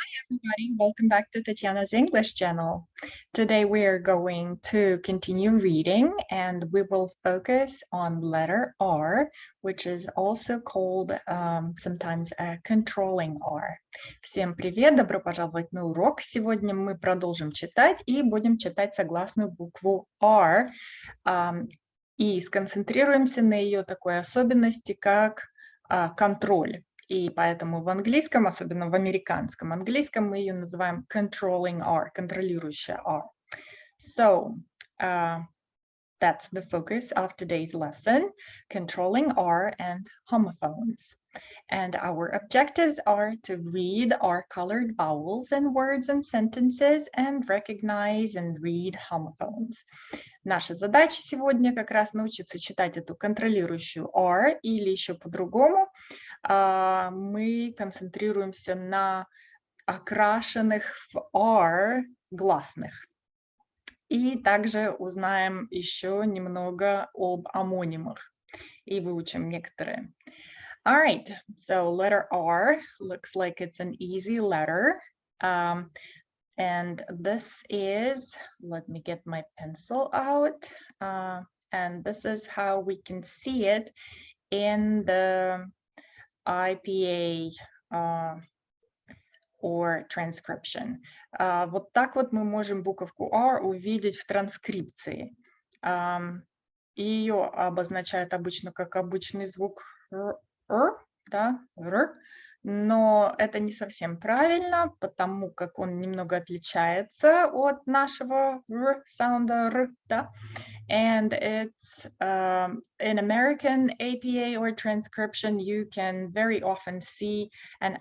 Everybody, welcome back to Tatiana's English channel. Today we are going to continue reading and we will focus on letter R, which is also called sometimes a controlling R. Всем привет, добро пожаловать на урок. Сегодня мы продолжим читать и будем читать согласную букву R и сконцентрируемся на ее такой особенности, как контроль. И поэтому в английском, особенно в американском английском, мы ее называем controlling R, контролирующая R. So, that's the focus of today's lesson, controlling R and homophones. And our objectives are to read our colored vowels in words and sentences and recognize and read homophones. Наша задача сегодня как раз научиться читать эту контролирующую R, или еще по-другому мы концентрируемся на окрашенных в R гласных. И также узнаем еще немного об омонимах и выучим некоторые. All right, so letter R looks like it's an easy letter. And this is, let me get my pencil out. And this is how we can see it in the IPA or transcription. Вот так вот мы можем буковку R увидеть в транскрипции. Ее обозначают обычно как обычный звук R, да, R, но это не совсем правильно, потому как он немного отличается от нашего R, саунда R, да. And it's in American APA or transcription, you can very often see an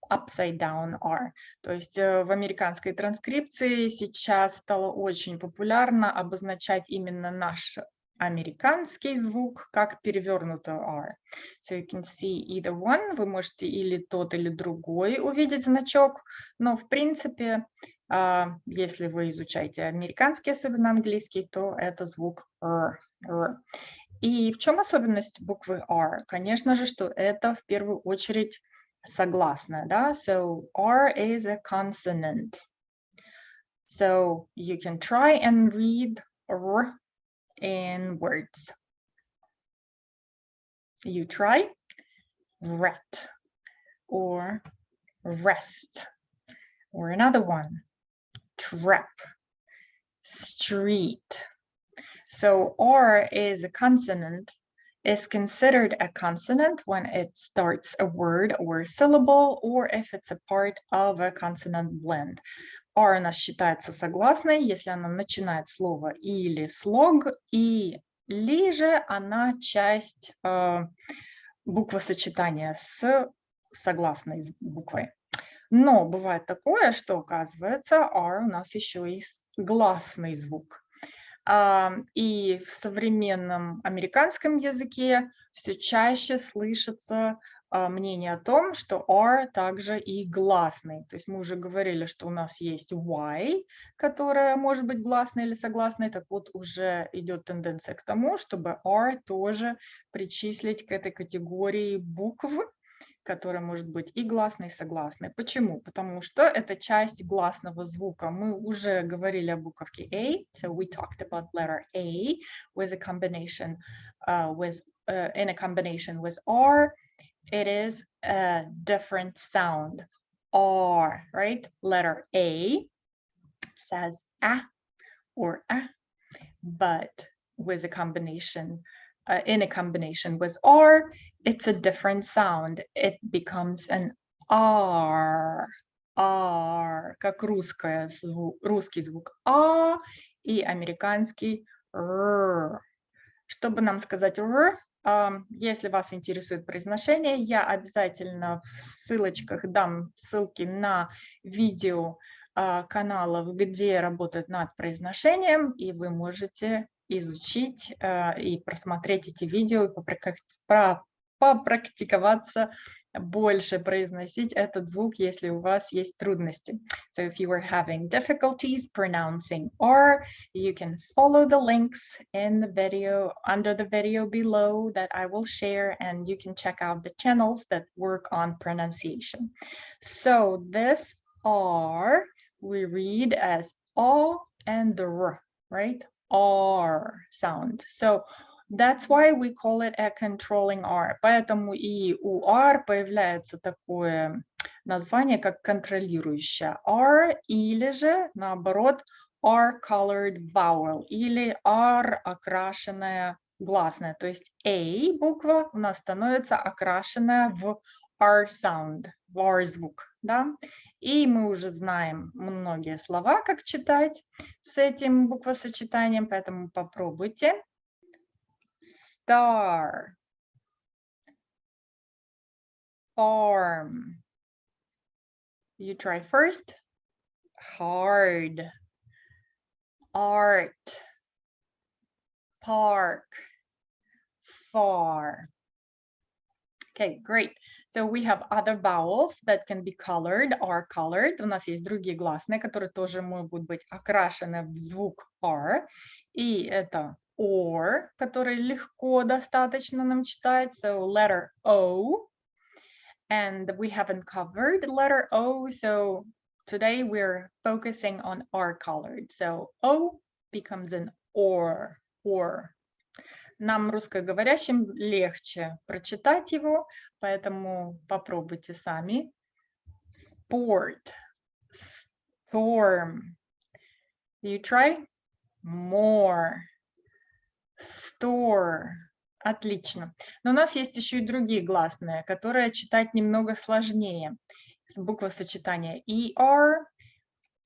upside down R. То есть в американской транскрипции сейчас стало очень популярно обозначать именно наш американский звук как перевернутый R. So you can see either one. Вы можете или тот, или другой увидеть значок, но в принципе, если вы изучаете американский, особенно английский, то это звук R. И в чем особенность буквы R? Конечно же, что это в первую очередь согласная, да? So R is a consonant. So you can try and read R in words. You try rat or rest, or another one, trap, street. So R is a consonant, is considered a consonant when it starts a word or a syllable, or if it's a part of a consonant blend. R у нас считается согласной, если она начинает слово или слог, или же она часть буквосочетания с согласной буквой. Но бывает такое, что оказывается R у нас еще и гласный звук. И в современном американском языке все чаще слышится мнение о том, что R также и гласный. То есть мы уже говорили, что у нас есть Y, которая может быть гласной или согласной. Так вот, уже идет тенденция к тому, чтобы R тоже причислить к этой категории букв, которая может быть и гласной, и согласной. Почему? Потому что это часть гласного звука. Мы уже говорили о буковке A. So we talked about letter A with a combination in a combination with R. It is a different sound. R, right? Letter A says a or a, but with a combination, in a combination with R, it's a different sound. It becomes an R. R, как русский звук А и американский Р. Чтобы нам сказать Р, если вас интересует произношение, я обязательно в ссылочках дам ссылки на видео каналов, где работают над произношением, и вы можете изучить и просмотреть эти видео, и попрактиковаться больше произносить этот звук, если у вас есть трудности. So if you are having difficulties pronouncing R, you can follow the links in the video, under the video below that I will share, and you can check out the channels that work on pronunciation. So this R, we read as O and R, right? R sound. So that's why we call it a controlling R. Поэтому и у R появляется такое название, как контролирующее R, или же, наоборот, R-colored vowel, или R окрашенная гласная. То есть A буква у нас становится окрашенная в R sound, в R звук, да? И мы уже знаем многие слова, как читать с этим буквосочетанием, поэтому попробуйте. Star, farm. You try first. Hard, art, park, far. Okay, great. So we have other vowels that can be colored, are colored. У нас есть другие гласные, которые тоже могут быть окрашены в звук R. И это or, который легко достаточно нам читать. So letter O. And we haven't covered letter O, so today we're focusing on R colored. So O becomes an or. Нам, русскоговорящим, легче прочитать его, поэтому попробуйте сами. Sport, storm. You try? More, store. Отлично. Но у нас есть еще и другие гласные, которые читать немного сложнее. Буквосочетания ER,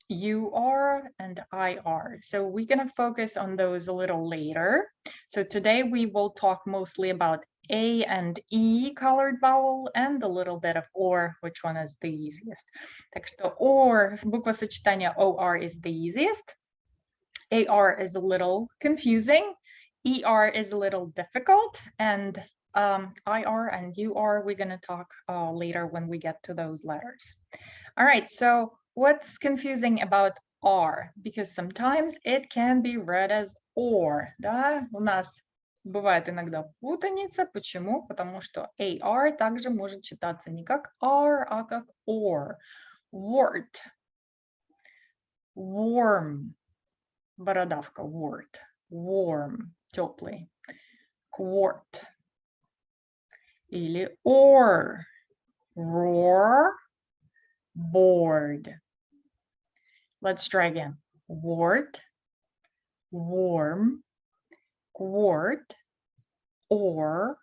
UR, and IR. So we're going to focus on those a little later. So today we will talk mostly about A and E colored vowel and a little bit of OR, which one is the easiest. Так что OR, буквосочетание OR is the easiest. AR is a little confusing. ER is a little difficult, and IR and UR we're going to talk later when we get to those letters. All right, so what's confusing about R? Because sometimes it can be read as OR, да? У нас бывает иногда путаница. Почему? Потому что AR также может читаться не как R, а как OR. Wart, warm, бородавка, wart, warm, теплый. Quart. Или or. Roar. Bored. Let's try again. Wart. Warm. Quart. Or.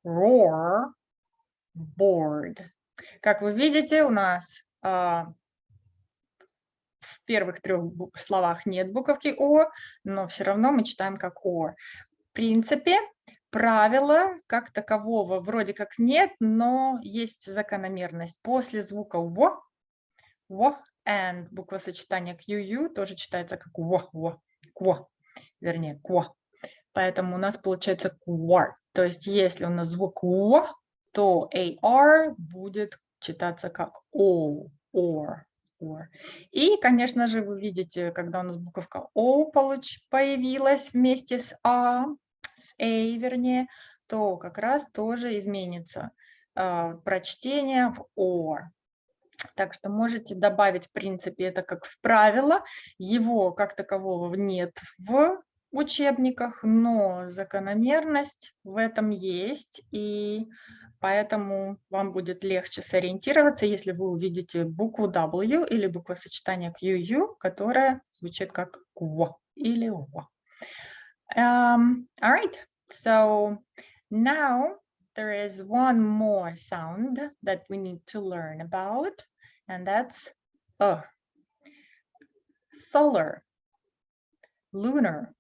Roar. Bored. Как вы видите, у нас в первых трех словах нет буковки О, но все равно мы читаем как О. В принципе, правила как такового вроде как нет, но есть закономерность. После звука «в», and буквосочетание QU тоже читается как «кво», вернее, «кво». Поэтому у нас получается «quart». То есть если у нас звук «в», то AR будет читаться как «о», «or». И, конечно же, вы видите, когда у нас буковка О появилась вместе с А, вернее, то как раз тоже изменится прочтение в Or. Так что можете добавить, в принципе, это как в правило. Его как такового нет в учебниках, но закономерность в этом есть, и поэтому вам будет легче сориентироваться, если вы увидите букву W или буквосочетание QU, которое звучит как «кво» или «во». All right, so now there is one more sound that we need to learn about, and that's solar, lunar,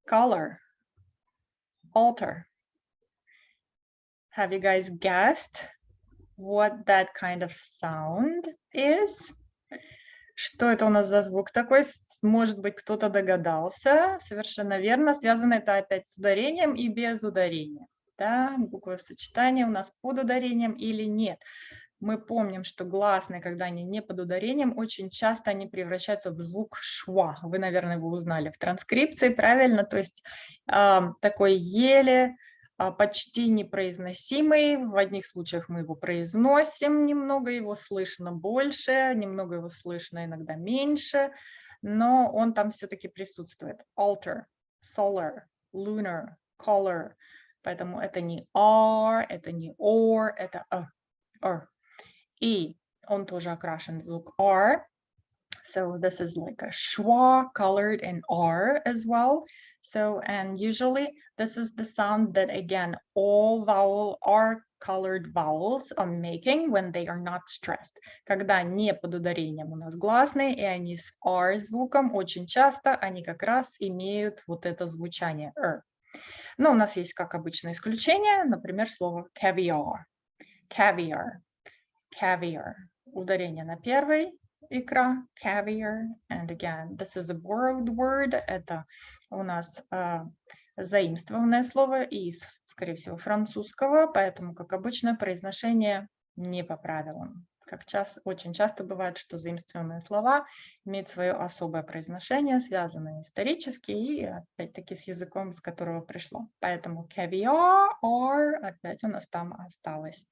color, alter. Have you guys guessed what that kind of sound is? Что это у нас за звук такой? Может быть, кто-то догадался. Совершенно верно. Связано это опять с ударением и без ударения. Да? Буквосочетание у нас под ударением или нет. Мы помним, что гласные, когда они не под ударением, очень часто они превращаются в звук шва. Вы, наверное, его узнали в транскрипции, правильно? То есть такой еле почти непроизносимый. В одних случаях мы его произносим, немного его слышно больше, немного его слышно иногда меньше, но он там все-таки присутствует. Alter, solar, lunar, color. Поэтому это не R, это не or, это R. И он тоже окрашен в звук R. So this is like a schwa colored in R as well. So, and usually this is the sound that, again, all vowel R colored vowels are making when they are not stressed. Когда не под ударением у нас гласные, и они с R звуком, очень часто они как раз имеют вот это звучание R. Но у нас есть, как обычно, исключение, например, слово caviar. Caviar. Caviar. Ударение на первый. Икра, caviar, and again, this is a borrowed word, это у нас заимствованное слово из, скорее всего, французского, поэтому, как обычно, произношение не по правилам. Очень часто бывает, что заимствованные слова имеют свое особое произношение, связанное исторически и, опять-таки, с языком, с которого пришло. Поэтому caviar, or, опять у нас там осталось.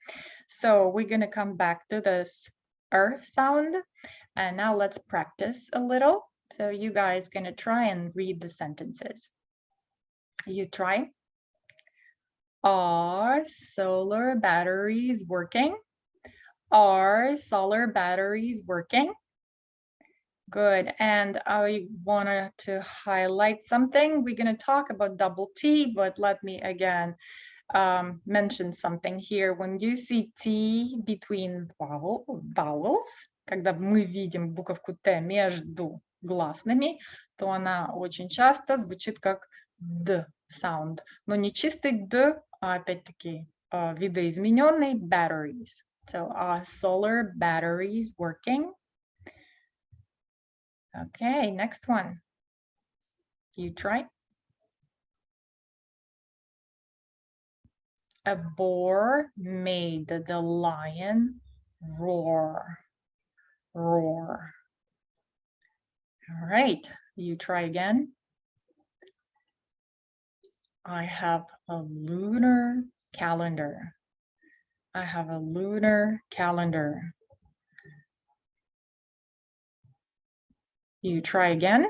So, we're going to come back to this sound. And now let's practice a little. So you guys gonna try and read the sentences. You try. Are solar batteries working? Are solar batteries working? Good. And I wanted to highlight something. We're gonna talk about double T, but let me again mention something here. When you see T between vowels, когда мы видим буковку Т между гласными, то она очень часто звучит как D sound. Но не чистый D, а опять-таки видоизмененный batteries. So are solar batteries working? Okay, next one. You try. A boar made the lion roar. Roar. All right, you try again. I have a lunar calendar. I have a lunar calendar. You try again.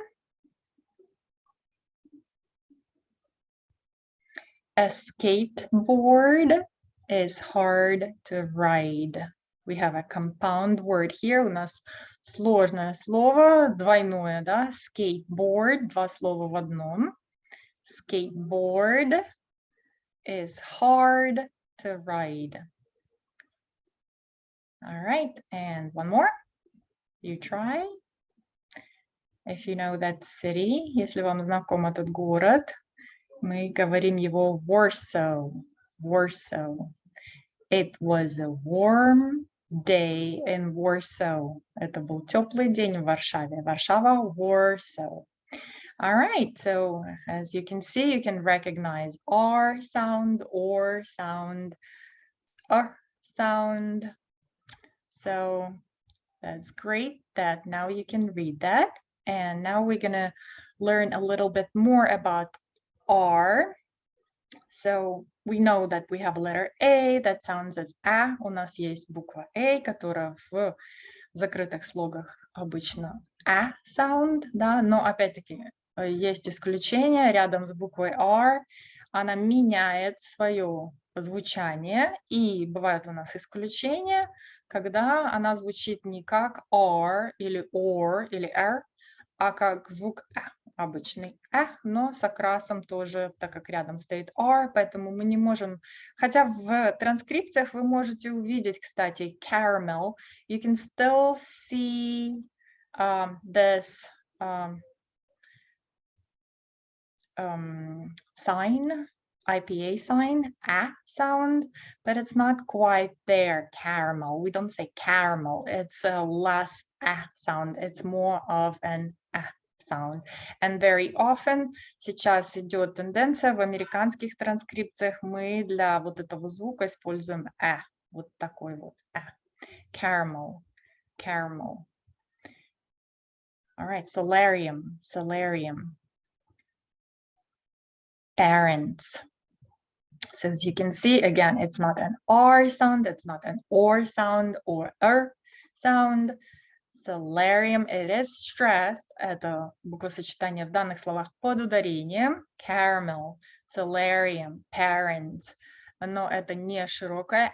A skateboard is hard to ride. We have a compound word here. У нас сложное слово, двойное, да? Skateboard, два слова в одном. Skateboard is hard to ride. All right, and one more. You try. If you know that city, если вам знаком этот город, мы говорим его Warsaw. Warsaw. It was a warm day in Warsaw. Это был теплый день в Варшаве. Варшава, Warsaw. All right, so as you can see, you can recognize R sound, or sound, sound. So that's great that now you can read that. And now we're gonna learn a little bit more about R. So we know that we have a letter A that sounds as A. У нас есть буква A, которая в закрытых слогах обычно A sound, да, но опять-таки есть исключение. Рядом с буквой R она меняет свое звучание, и бывают у нас исключения, когда она звучит не как R или OR или R, а как звук обычный но с окрасом тоже, так как рядом стоит R, поэтому мы не можем, хотя в транскрипциях вы можете увидеть, кстати, caramel, you can still see this sign, IPA sign, sound, but it's not quite there, caramel. We don't say caramel, it's a less sound, it's more of an sound. And very often сейчас идет тенденция в американских транскрипциях, мы для вот этого звука используем вот такой вот caramel, caramel. All right, solarium, solarium. Parents, So as you can see, again, it's not an R sound, it's not an OR sound or sound. Solarium, it is stressed. Это буквосочетание в данных словах под ударением. Caramel, solarium, parents. Но это не широкое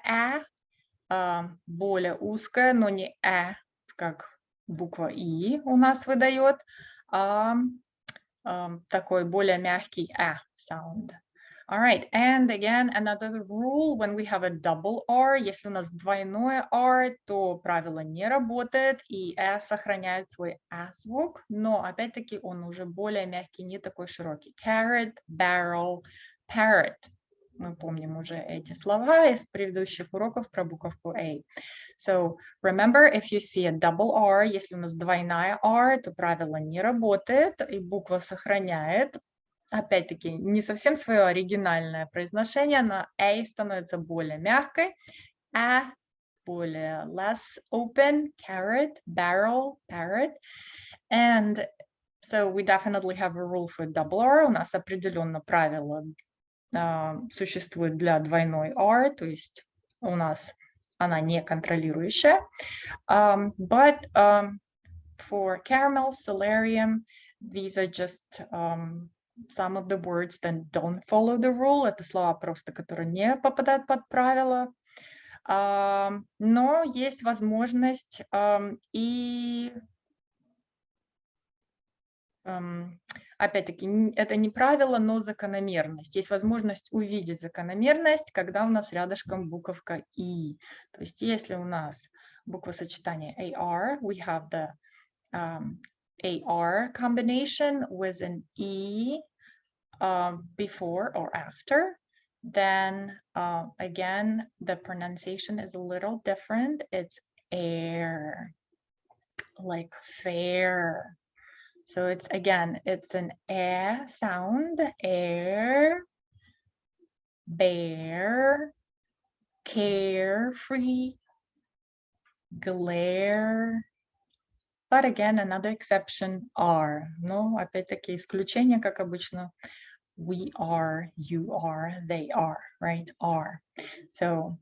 более узкое, но не как буква И у нас выдает, такой более мягкий sound. All right, and again, another rule, when we have a double R, если у нас двойное R, то правило не работает, и сохраняет свой звук, но опять-таки он уже более мягкий, не такой широкий. Carrot, barrel, parrot. Мы помним уже эти слова из предыдущих уроков про буковку A. So, remember, if you see a double R, если у нас двойная R, то правило не работает, и буква сохраняет. Опять-таки, не совсем свое оригинальное произношение, но A становится более мягкой, более less open, carrot, barrel, parrot. And so we definitely have a rule for double R. У нас определенно правило существует для двойной R, то есть у нас она не контролирующая. But for caramel, solarium, these are just some of the words that don't follow the rule. Это слова просто, которые не попадают под правила. Но есть возможность и опять-таки, это не правило, но закономерность. Есть возможность увидеть закономерность, когда у нас рядышком буковка И. То есть если у нас буквосочетание AR, we have the AR combination with an E before or after, then again, the pronunciation is a little different. It's air, like fair. So it's, again, it's an sound, air, bear, carefree, glare. But again, another exception, are. Но опять-таки исключение, как обычно, we are, you are, they are, right? Are. So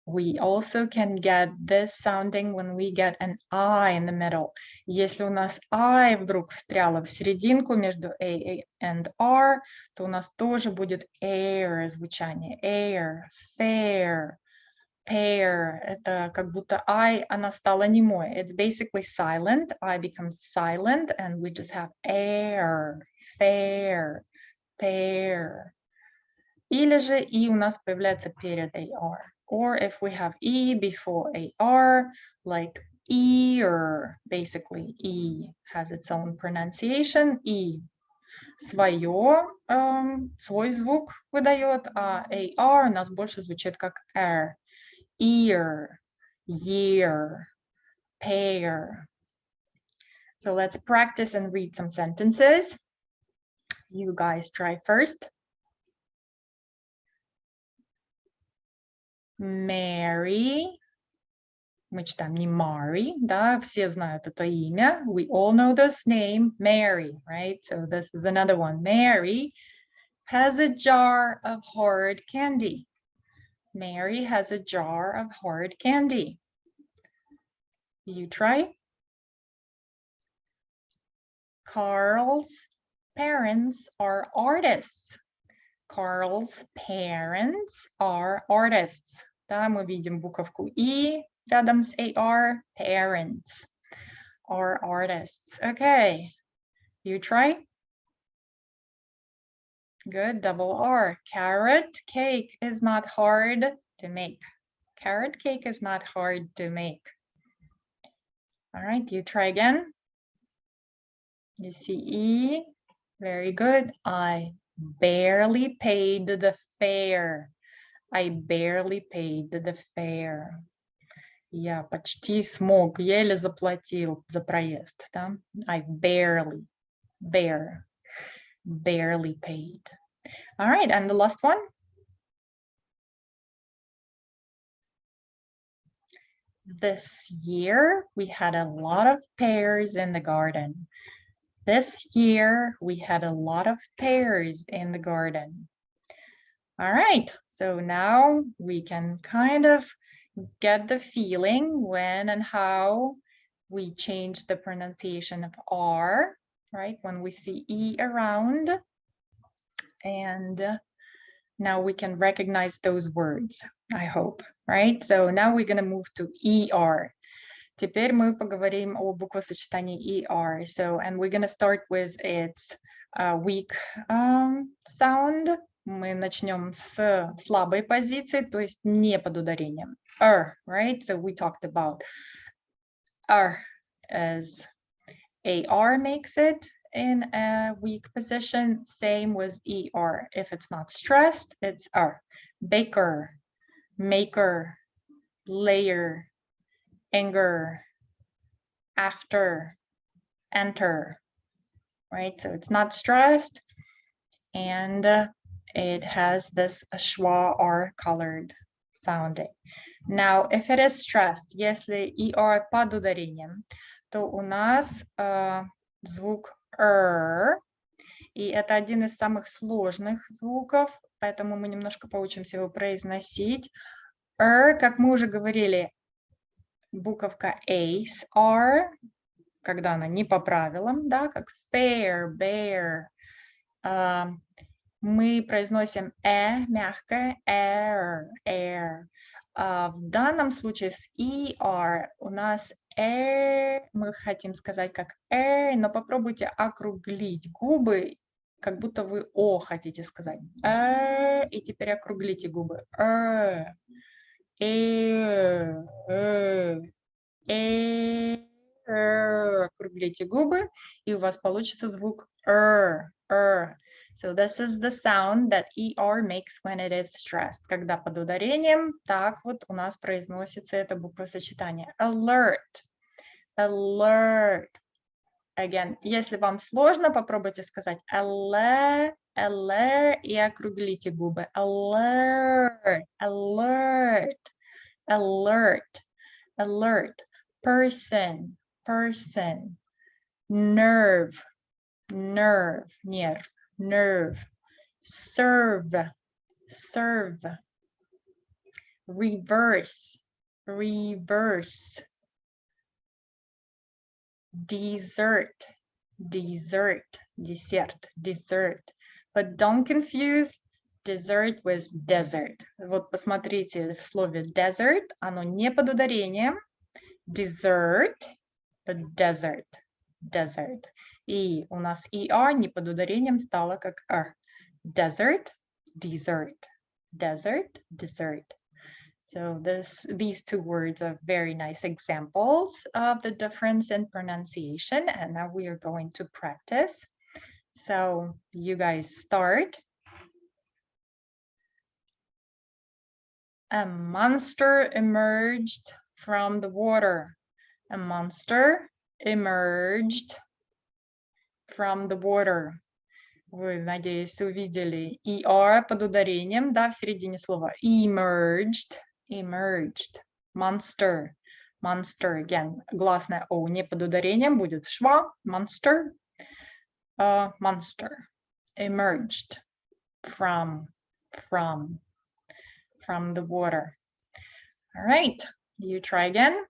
we also can get this sounding when we get an I in the middle. Если у нас I вдруг встряло в серединку между A and R, то у нас тоже будет air звучание. Air, fair, pair. Это как будто I, она стала немой. It's basically silent. I becomes silent, and we just have air, fair, pair. Или же И у нас появляется перед AR. Or if we have E before AR, like ear, basically E has its own pronunciation. E свой звук выдает, а AR у нас больше звучит как R. Ear, year, pair. So let's practice and read some sentences. You guys try first. Mary. Мы читаем не Mary, да, все знают это имя. We all know this name, Mary, right? So this is another one. Mary has a jar of hard candy. Mary has a jar of hard candy. You try. Carl's parents are artists. Carl's parents are artists. Да, мы видим буковку И рядом с AR. Parents are artists. Okay, you try. Good, double R. Carrot cake is not hard to make. Carrot cake is not hard to make. All right, you try again. You see E. Very good. I barely paid the fare. I barely paid the fare. Я почти смог, еле заплатил за проезд. Да? I barely paid. All right, and the last one. This year, we had a lot of pears in the garden. This year, we had a lot of pears in the garden. All right, so now we can kind of get the feeling when and how we change the pronunciation of R, right? When we see E around. And now we can recognize those words, I hope, right? So now we're going to move to ER. Теперь мы поговорим о буквосочетании ER. So, and we're going to start with its weak sound. Мы начнем с слабой позиции, то есть не под ударением. Right? So we talked about as AR makes it in a weak position. Same with ER. If it's not stressed, it's R. Baker, maker, layer, anger, after, enter, right? So it's not stressed, and it has this schwa R colored sounding. Now, if it is stressed, если ER под ударением, то у нас звук и это один из самых сложных звуков, поэтому мы немножко поучимся его произносить. Как мы уже говорили, буковка ACE, R, когда она не по правилам, да, как fair, bear. Мы произносим мягкое, air. В данном случае с ER у нас мы хотим сказать как но попробуйте округлить губы, как будто вы О хотите сказать. И теперь округлите губы. Округлите губы, и у вас получится звук So this is the sound that ER makes when it is stressed. Когда под ударением, так вот у нас произносится это буквосочетание. Alert. Alert. Again, если вам сложно, попробуйте сказать alert и округлите губы. Alert. Person. Nerve. Nerve. Serve. Reverse. Dessert. But don't confuse dessert with desert. Вот посмотрите в слове desert, оно не под ударением. Dessert, but desert. И у нас ER не под ударением стало как R. Desert, dessert. So these two words are very nice examples of the difference in pronunciation. And now we are going to practice. So you guys start. A monster emerged from the water. A monster emerged from the water. Вы, надеюсь, увидели ER под ударением, да, в середине слова. Emerged. Monster. Again, гласная O не под ударением, будет шва. Monster. Emerged from the water. All right, you try again.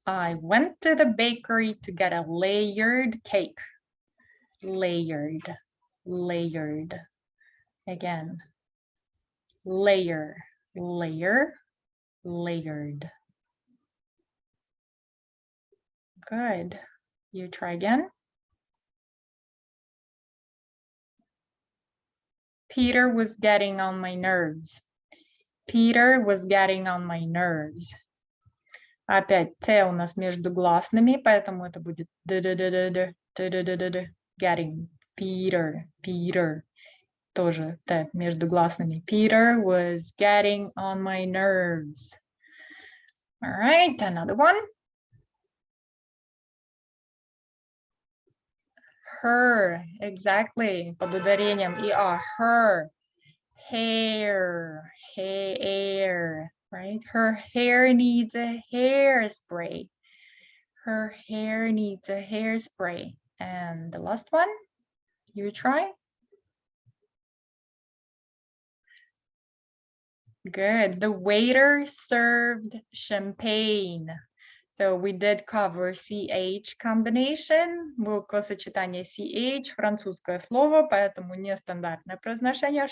I went to the bakery to get a layered cake. Layered. Again. Layered. Good. You try again. Peter was getting on my nerves. Опять Т у нас между гласными, поэтому это будет getting. Peter. Тоже Т между гласными. Peter was getting on my nerves. All right, another one. Her, exactly, под ударением ER, her. Hair, right? Her hair needs a hairspray. And the last one, you try. Good. The waiter served champagne. So we did cover CH combination, звукосочетание CH, французское слово, поэтому нестандартное произношение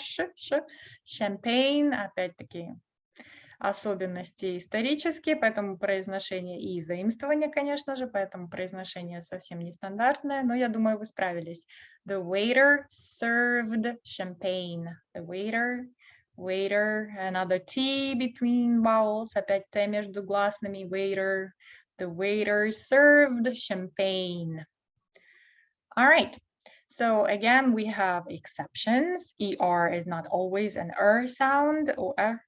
champagne, опять-таки особенности исторические, поэтому произношение и заимствование, конечно же, поэтому произношение совсем нестандартное, но я думаю, вы справились. The waiter served champagne. The waiter, another T between vowels, опять Т между гласными, waiter. The waiter served champagne. All right. So again, we have exceptions. ER is not always an sound, or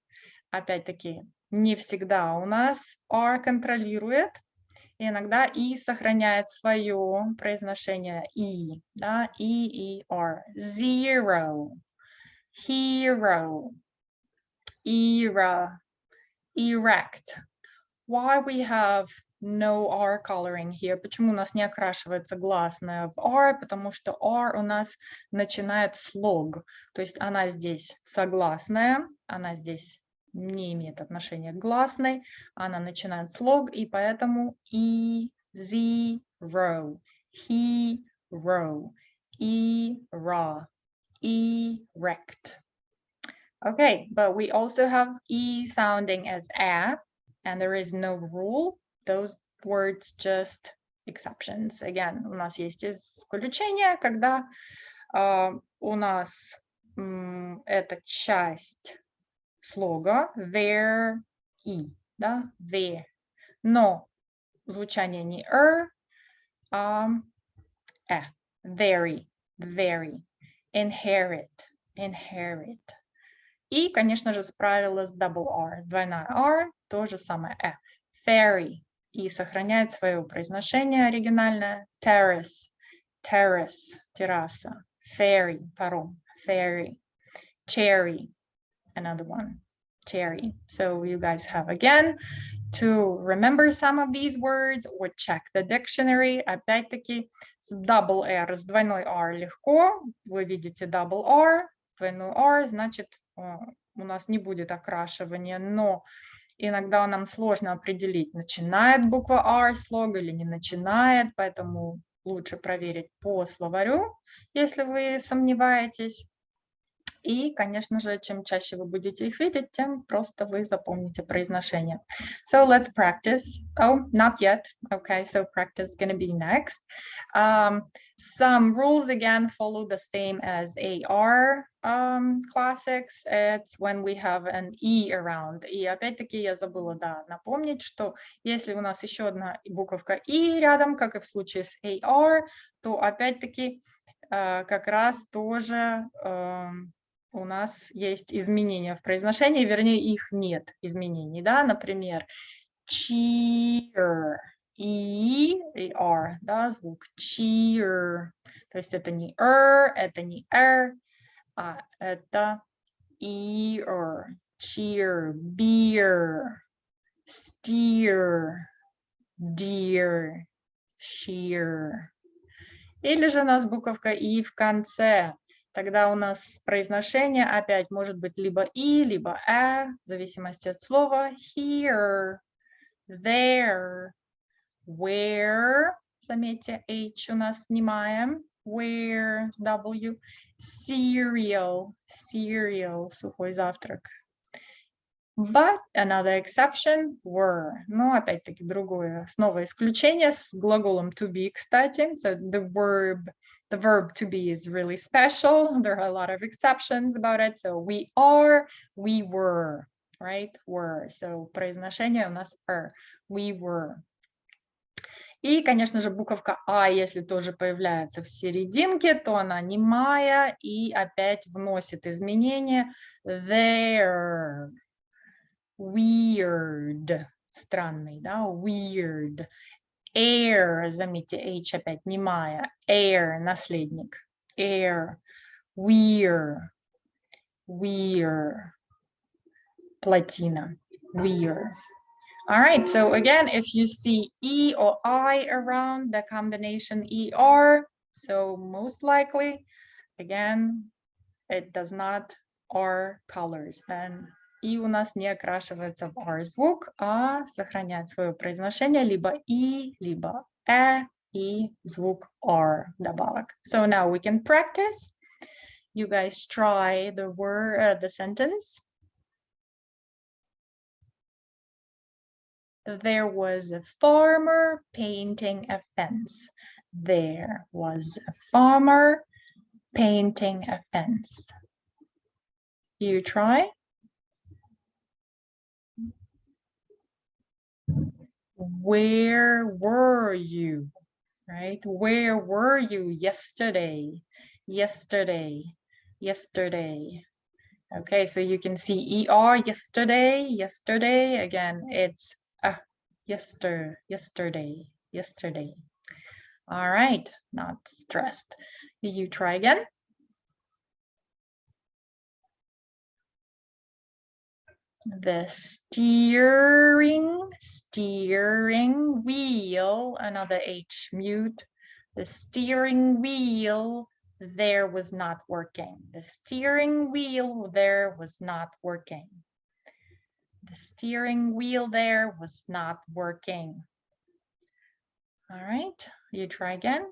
опять-таки, не всегда у нас R контролирует, и иногда И сохраняет свое произношение И, да, И, R. Zero, hero, era, erect. Why we have no R coloring here? Почему у нас не окрашивается гласная в R? Потому что R у нас начинает слог, то есть она здесь согласная, она здесь не имеет отношения к гласной, она начинает слог, и поэтому zero, hero, era, erect. Okay, but we also have E sounding as A, and there is no rule. Those words just exceptions. Again, у нас есть исключение, когда у нас это часть слога their и, да, the, но звучание не а very, inherit. И, конечно же, справилась double R, двойная R, то же самое fairy, и сохраняет свое произношение оригинальное, terrace, терраса, ferry, паром, ferry, cherry, another one, cherry. So you guys have again to remember some of these words or check the dictionary. Опять-таки с double R, с двойной R легко. Вы видите double R, двойной R, значит у нас не будет окрашивания, но иногда нам сложно определить, начинает буква R слог или не начинает, поэтому лучше проверить по словарю, если вы сомневаетесь. И, конечно же, чем чаще вы будете их видеть, тем просто вы запомните произношение. So let's practice. Oh, not yet. Okay, so practice is going to be next. Some rules again follow the same as AR classics. It's when we have an E around. И опять-таки я забыла, напомнить, что если у нас еще одна буковка И рядом, как и в случае с AR, то опять-таки как раз тоже у нас есть изменения в произношении, вернее, их нет изменений, да, например, cheer, и R, да, звук cheer, то есть это не это не а это ear, cheer, beer, steer, dear, sheer. Или же у нас буковка И в конце. Тогда у нас произношение опять может быть либо И, либо в зависимости от слова. Here, there, where, заметьте, H у нас снимаем. Where, W, cereal, сухой завтрак. But another exception were. Ну, опять-таки, другое, снова исключение с глаголом to be, кстати. So the verb to be is really special. There are a lot of exceptions about it. So we are, we were, right? Were. So произношение у нас we were. И, конечно же, буковка А, если тоже появляется в серединке, то она немая и опять вносит изменения. There. Weird, странный, да, weird. Air, заметьте, H опять немая. Air, наследник. Air, weir, плотина, weir. All right, so again, if you see E or I around, the combination ER, so most likely, again, it does not R colors. Then И у нас не окрашивается в R звук, а сохраняет свое произношение либо И, либо и звук R добавок. So now we can practice. You guys try the word, the sentence. There was a farmer painting a fence. There was a farmer painting a fence. You try. Where were you? Right? Where were you yesterday? Yesterday. Yesterday. Okay, so you can see ER, yesterday, yesterday. Again, it's yesterday, yesterday. All right, not stressed. You try again. The steering wheel, another H, mute. The steering wheel there was not working. The steering wheel there was not working. The steering wheel there was not working. All right, you try again.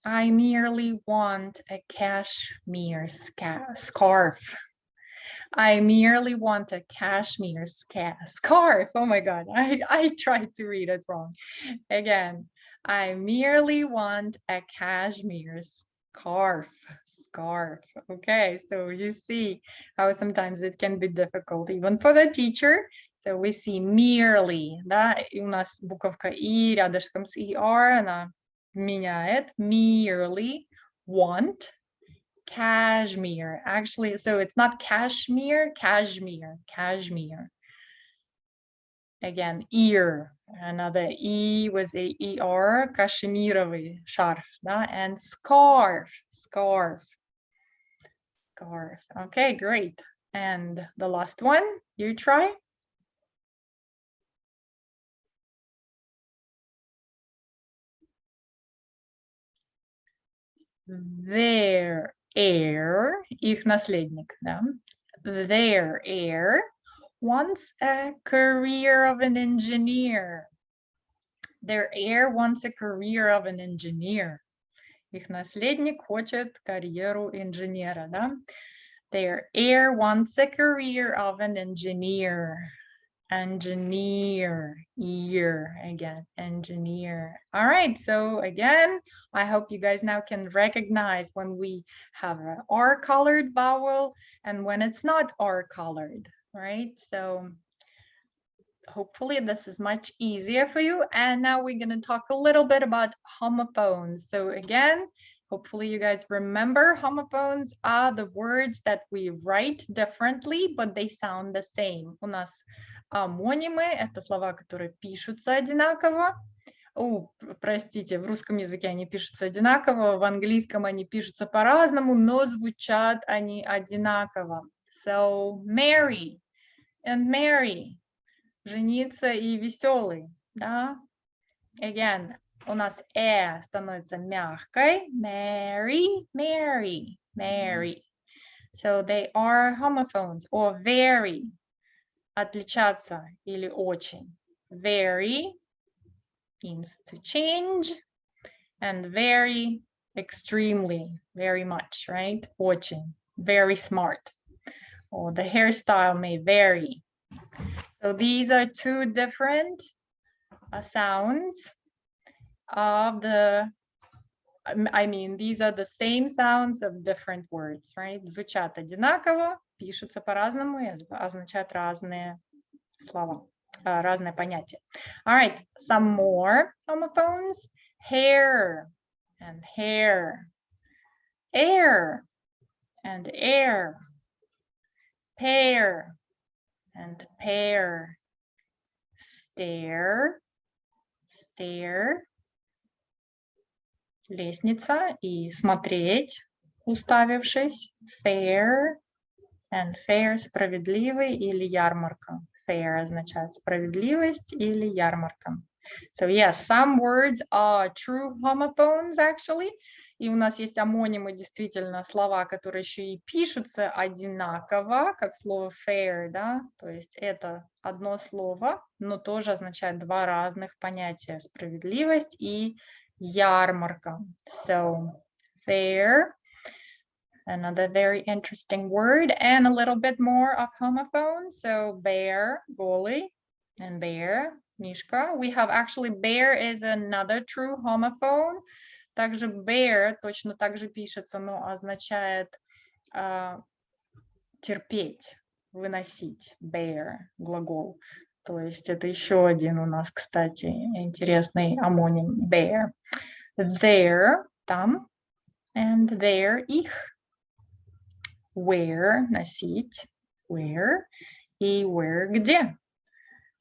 I merely want a cashmere scarf. I merely want a cashmere scarf. Oh my God, I tried to read it wrong. Again, I merely want a cashmere scarf. Okay, so you see how sometimes it can be difficult even for the teacher. So we see merely, да, и у нас буковка И рядышком с ER, она меняет. Merely want cashmere. Actually, so it's not cashmere, cashmere. Again, ear. Another E was a ER, кашемировый шарф, да? And scarf. Okay, great. And the last one, you try. Their heir, их наследник, да? Their heir wants a career of an engineer. Their heir wants a career of an engineer. Их наследник хочет карьеру инженера, да? Their heir wants a career of an engineer. Engineer, ear again, engineer. All right, so again, I hope you guys now can recognize when we have an R-colored vowel and when it's not R-colored, right? So hopefully this is much easier for you. And now we're going to talk a little bit about homophones. So again, hopefully you guys remember homophones are the words that we write differently, but they sound the same. У нас омонимы — это слова, которые пишутся одинаково. Простите, в русском языке они пишутся одинаково, в английском они пишутся по-разному, но звучат они одинаково. So, marry and marry. Жениться и веселый, да? Again, у нас становится мягкой. Marry. So they are homophones or very. Отличаться или очень. Very means to change, and very extremely, very much, right? Очень, very smart. Or the hairstyle may vary. So these are two different sounds of the, I mean, these are the same sounds of different words, right? Звучат одинаково, пишутся по-разному и означают разные слова, разные понятия. All right, some more homophones. Hair and hair. Air and air. Pair and pair. Stair, stare. Лестница и смотреть, уставившись. Fair, And fair – справедливый или ярмарка. Fair означает справедливость или ярмарка. So yes, some words are true homophones actually. И у нас есть омонимы, действительно, слова, которые еще и пишутся одинаково, как слово fair, да, то есть это одно слово, но тоже означает два разных понятия: справедливость и ярмарка. So fair, another very interesting word, and a little bit more of homophones. So bear, голый, and bear, мишка. We have actually bear is another true homophone. Также bear точно так же пишется, но означает терпеть, выносить. Bear, глагол. То есть это еще один у нас, кстати, интересный омоним. Bear. There, там, and there, их. Where, носить. Where. И where, где.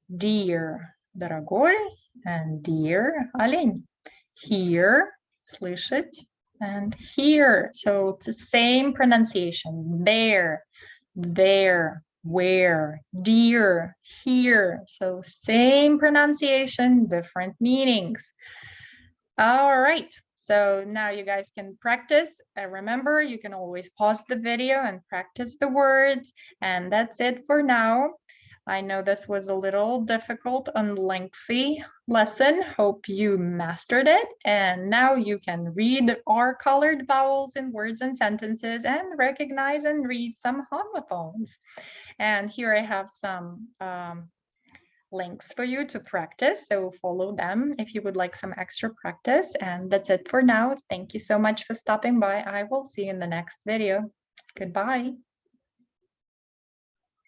Dear, дорогой, and dear, олень. Here, слышать, and here. So it's the same pronunciation. There, where, dear, here. So same pronunciation, different meanings. All right. So now you guys can practice. Remember, you can always pause the video and practice the words. And that's it for now. I know this was a little difficult and lengthy lesson. Hope you mastered it. And now you can read our colored vowels in words and sentences and recognize and read some homophones. And here I have some links for you to practice, so follow them if you would like some extra practice. And that's it for now. Thank you so much for stopping by. I will see you in the next video. Goodbye.